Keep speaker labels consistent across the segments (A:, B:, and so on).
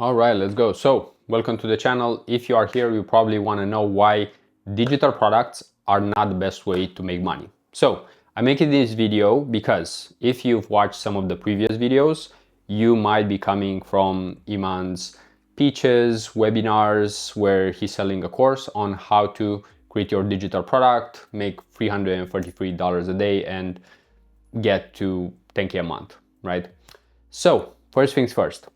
A: All right, let's go. So welcome to the channel. If you are here, you probably want to know why digital products are not the best way to make money. So I'm making this video because if you've watched some of the previous videos, you might be coming from Iman's pitches, webinars, where he's selling a course on how to create your digital product, make $343 a day and get to 10K a month, right? So first things first.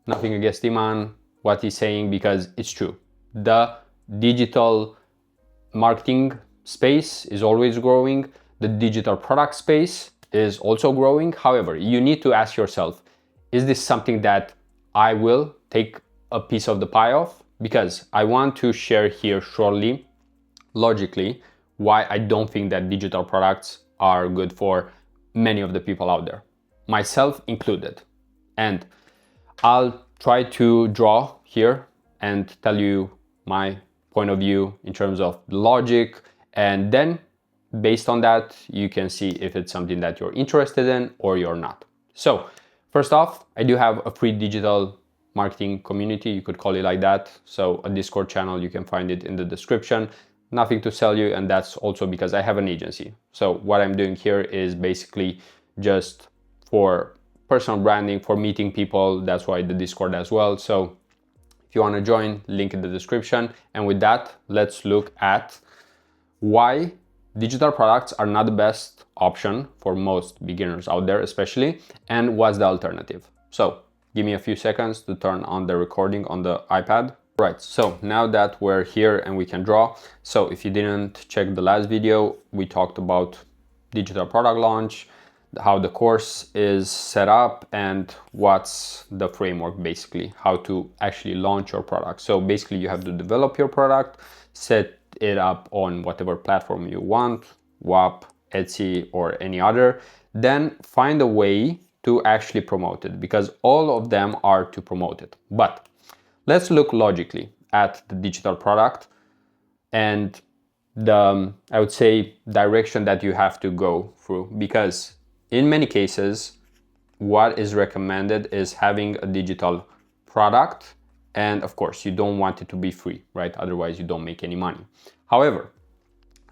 A: Nothing against Iman, what he's saying, because it's true. The digital marketing space is always growing. The digital product space is also growing. However, you need to ask yourself, is this something that I will take a piece of the pie of? Because I want to share here shortly, logically, why I don't think that digital products are good for many of the people out there, myself included. And I'll try to draw here and tell you my point of view in terms of logic, and then based on that you can see if it's something that you're interested in or you're not. So first off, I do have a free digital marketing community, you could call it like that. So a Discord channel, you can find it in the description. Nothing to sell you, and that's also because I have an agency. So what I'm doing here is basically just for personal branding, for meeting people. That's why the Discord as well. So if you want to join, link in the description. And with that, let's look at why digital products are not the best option for most beginners out there, especially, and what's the alternative. So give me a few seconds to turn on the recording on the iPad. Right, so now that we're here and we can draw. So if you didn't check the last video, we talked about digital product launch, how the course is set up, and what's the framework, basically how to actually launch your product. So basically you have to develop your product, set it up on whatever platform you want, WAP, Etsy, or any other, then find a way to actually promote it, because all of them are to promote it. But let's look logically at the digital product and the, I would say, direction that you have to go through, because in many cases, what is recommended is having a digital product. And of course, you don't want it to be free, right? Otherwise, you don't make any money. However,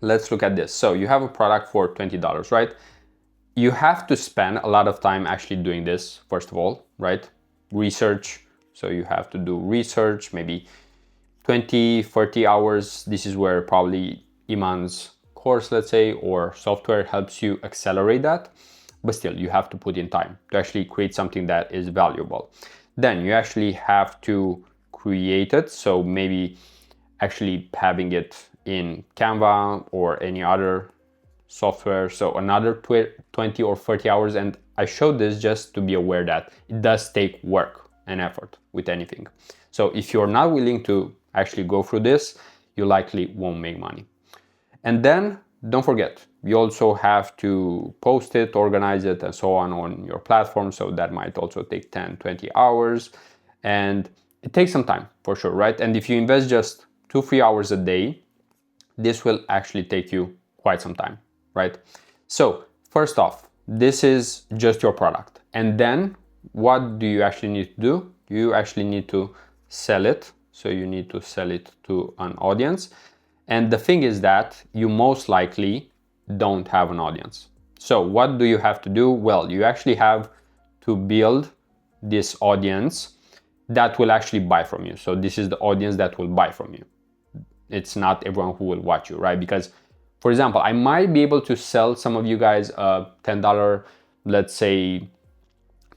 A: let's look at this. So you have a product for $20, right? You have to spend a lot of time actually doing this, first of all, right? Research. So you have to do research, maybe 20, 30 hours. This is where probably Iman's course, let's say, or software helps you accelerate that. But still, you have to put in time to actually create something that is valuable. Then you actually have to create it. So maybe actually having it in Canva or any other software. So another 20 or 30 hours. And I showed this just to be aware that it does take work and effort with anything. So if you're not willing to actually go through this, you likely won't make money. And then don't forget, you also have to post it, organize it, and so on your platform. So that might also take 10, 20 hours. And it takes some time for sure, right? And if you invest just 2-3 hours a day, this will actually take you quite some time, right? So first off, this is just your product. And then what do you actually need to do? You actually need to sell it. So you need to sell it to an audience. And the thing is that you most likely don't have an audience. So what do you have to do? Well, you actually have to build this audience that will actually buy from you. So this is the audience that will buy from you. It's not everyone who will watch you, right? Because, for example, I might be able to sell some of you guys a $10, let's say,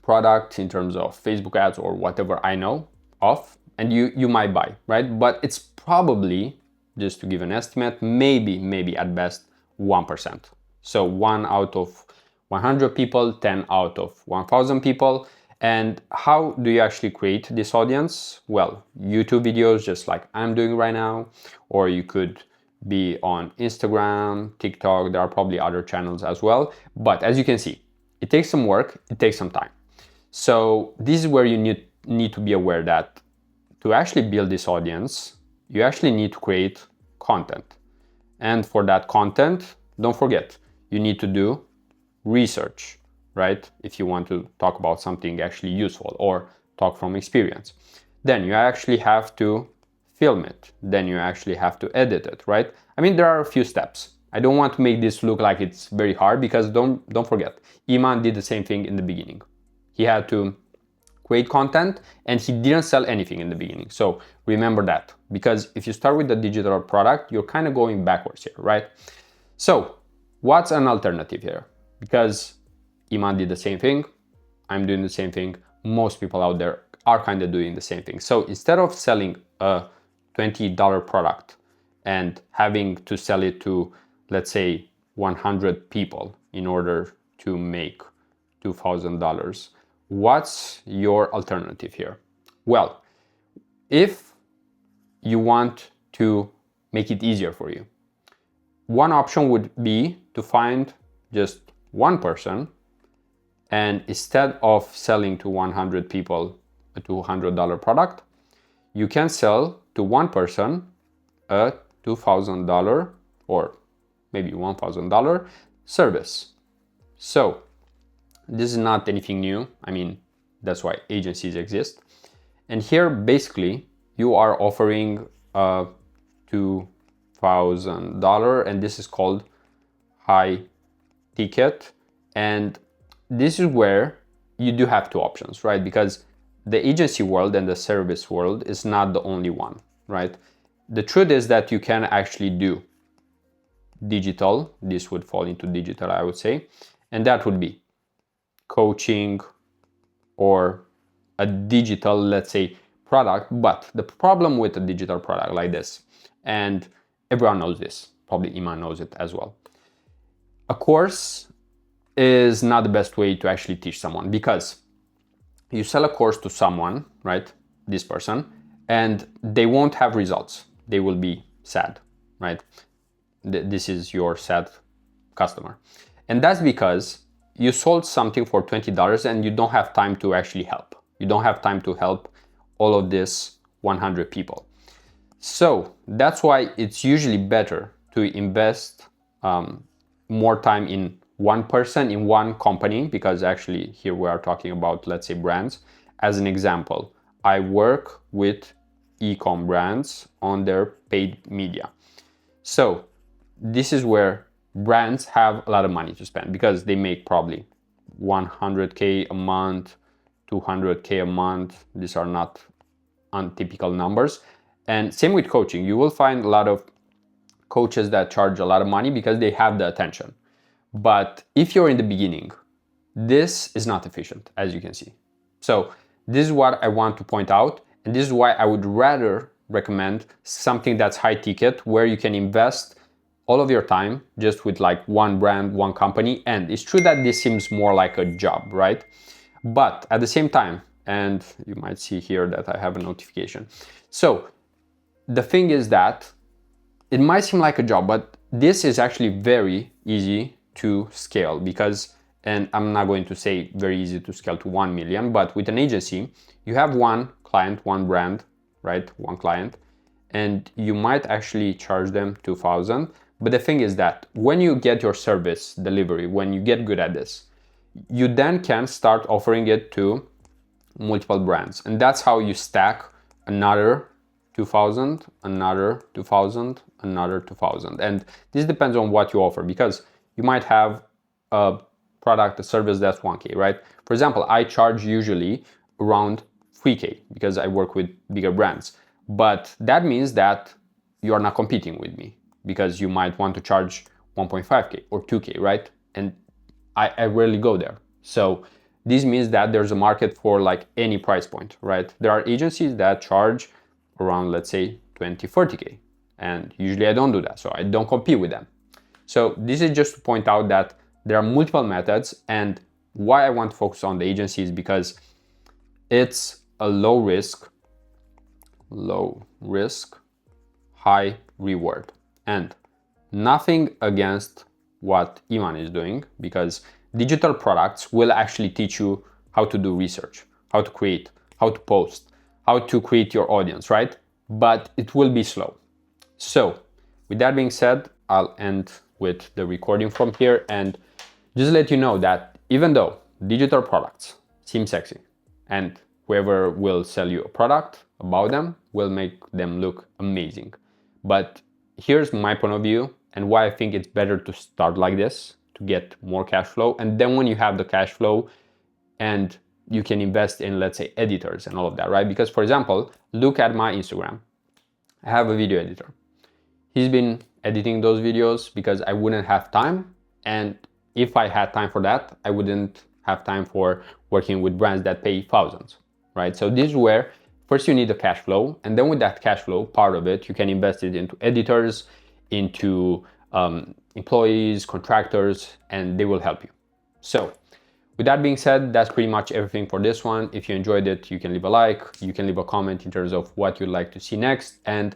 A: product in terms of Facebook ads or whatever I know of, and you might buy, right? But it's probably, just to give an estimate, maybe at best 1%. So 1 out of 100 people, 10 out of 1,000 people. And how do you actually create this audience? Well, YouTube videos, just like I'm doing right now, or you could be on Instagram, TikTok. There are probably other channels as well. But as you can see, it takes some work, it takes some time. So this is where you need to be aware that to actually build this audience, you actually need to create content. And for that content, don't forget, you need to do research, right? If you want to talk about something actually useful or talk from experience. then you actually have to film it, then you actually have to edit it, right? I mean, there are a few steps. I don't want to make this look like it's very hard, because don't forget, Iman did the same thing in the beginning. He had to create content and he didn't sell anything in the beginning. So remember that, because if you start with the digital product, you're kind of going backwards here, right? So what's an alternative here? Because Iman did the same thing, I'm doing the same thing, most people out there are kind of doing the same thing. So instead of selling a $20 product and having to sell it to, let's say, 100 people in order to make $2,000, what's your alternative here? Well, if you want to make it easier for you, one option would be to find just one person, and instead of selling to 100 people a $200 product, you can sell to one person a $2,000 or maybe $1,000 service. So this is not anything new. I mean, that's why agencies exist. And here, basically, you are offering a $2,000, and this is called high ticket. And this is where you do have two options, right? Because the agency world and the service world is not the only one, right? The truth is that you can actually do digital. This would fall into digital, I would say. And that would be coaching or a digital, let's say, product. But the problem with a digital product like this, and everyone knows this, probably Iman knows it as well, a course is not the best way to actually teach someone, because you sell a course to someone, right, this person, and they won't have results. They will be sad, right? This is your sad customer. And that's because you sold something for $20 and you don't have time to actually help. You don't have time to help all of this 100 people. So that's why it's usually better to invest more time in one person, in one company, because actually here we are talking about, let's say, brands. As an example, I work with eCom brands on their paid media. So this is where brands have a lot of money to spend, because they make probably 100K a month, 200K a month. These are not untypical numbers. And same with coaching. You will find a lot of coaches that charge a lot of money because they have the attention. But if you're in the beginning, this is not efficient, as you can see. So this is what I want to point out. And this is why I would rather recommend something that's high ticket, where you can invest all of your time just with like one brand, one company. And it's true that this seems more like a job, right? But at the same time, and you might see here that I have a notification. So the thing is that it might seem like a job, but this is actually very easy to scale, because, and I'm not going to say very easy to scale to 1 million, but with an agency, you have one client, one brand, right? One client, and you might actually charge them 2,000. But the thing is that when you get your service delivery, when you get good at this, you then can start offering it to multiple brands. And that's how you stack another 2,000, another 2,000, another 2,000. And this depends on what you offer, because you might have a product, a service that's 1K, right? For example, I charge usually around 3K because I work with bigger brands. But that means that you are not competing with me, because you might want to charge 1.5K or 2K, right? And I rarely go there. So this means that there's a market for like any price point, right? There are agencies that charge around, let's say, 20, 40K. And usually I don't do that, so I don't compete with them. So this is just to point out that there are multiple methods, and why I want to focus on the agency is because it's a low risk, high reward. And nothing against what Iman is doing, because digital products will actually teach you how to do research, how to create, how to post, how to create your audience, right? But it will be slow. So with that being said, I'll end with the recording from here, and just let you know that even though digital products seem sexy and whoever will sell you a product about them will make them look amazing. But here's my point of view and why I think it's better to start like this to get more cash flow. And then when you have the cash flow, and you can invest in, let's say, editors and all of that, right? Because for example, look at my Instagram. I have a video editor. He's been editing those videos because I wouldn't have time. And if I had time for that, I wouldn't have time for working with brands that pay thousands, right? So this is where first you need the cash flow. And then with that cash flow, part of it, you can invest it into editors, into employees, contractors, and they will help you. So with that being said, that's pretty much everything for this one. If you enjoyed it, you can leave a like, you can leave a comment in terms of what you'd like to see next, and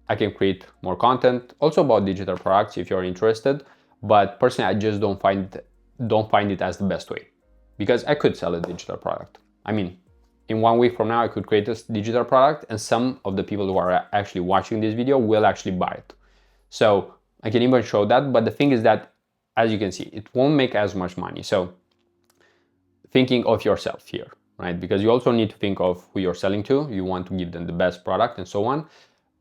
A: I can create more content also about digital products if you're interested. But personally, I just don't find it as the best way, because I could sell a digital product. I mean, in 1 week from now, I could create this digital product and some of the people who are actually watching this video will actually buy it. So I can even show that, but the thing is that, as you can see, it won't make as much money. So thinking of yourself here, right? Because you also need to think of who you're selling to. You want to give them the best product and so on.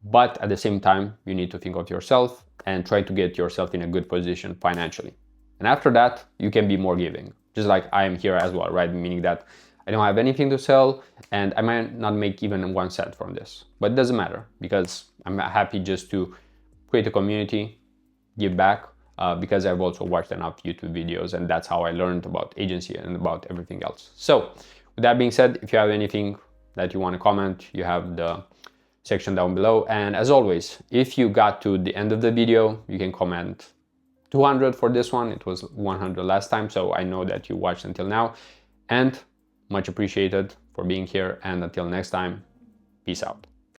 A: But at the same time, you need to think of yourself and try to get yourself in a good position financially. And after that, you can be more giving, just like I am here as well, right? Meaning that I don't have anything to sell and I might not make even 1 cent from this, but it doesn't matter because I'm happy just to create a community, give back, because I've also watched enough YouTube videos and that's how I learned about agency and about everything else. So with that being said, if you have anything that you want to comment, you have the section down below. And as always, if you got to the end of the video, you can comment 200 for this one. It was 100 last time, so I know that you watched until now. And much appreciated for being here. And until next time, peace out.